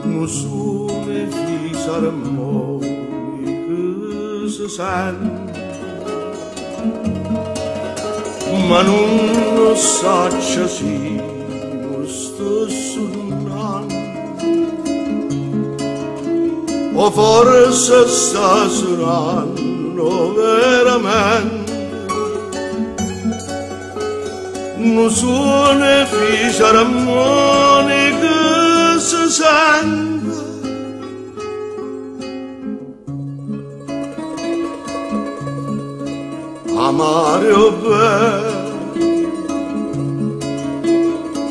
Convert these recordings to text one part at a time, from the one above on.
Musune fisarmoniche sente, ma non lo saccia sì, lo sto suonando, o forse sta suonando veramente. Musune fisarmoniche si sente, amare o bene,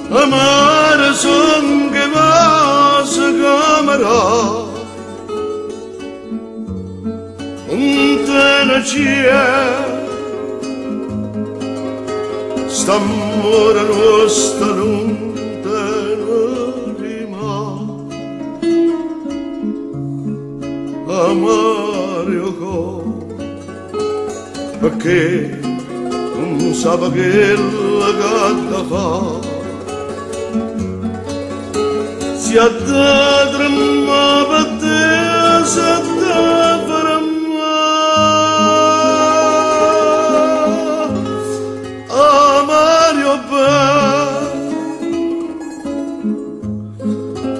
amare son che va si chiamerà, un te c'è, st'amore nostro non te ne rimane, amare o cuore, perché non sa che la gatta fa, si addatra ma per te si addatra ma, amare o bene,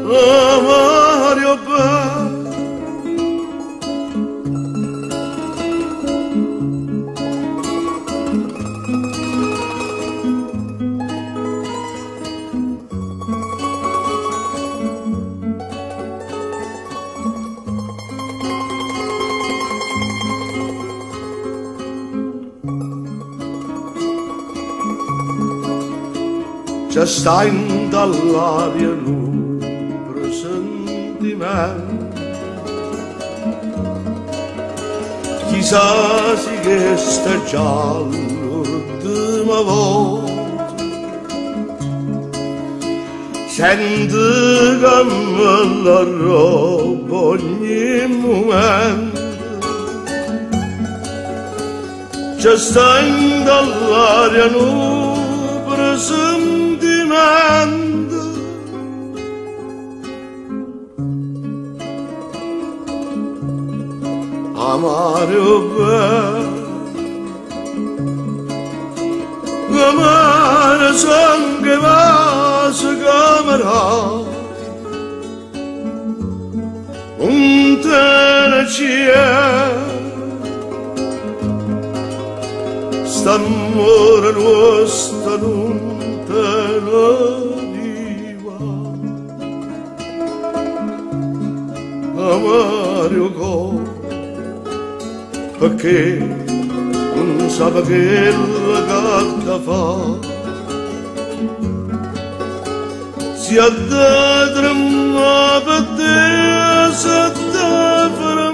amare o bene. C'è sta in dall'aria un presentimento, chissà se che sta già l'ultima volta, senti che me la roba ogni momento. C'è sta in dall'aria un presentimento, amare o bene, amare son che va si chiamerà, un te ne c'è, st'amore nostro non te ne diva, amare o cuore, perché non sa che la gatta fa, si addatra ma per te si addatra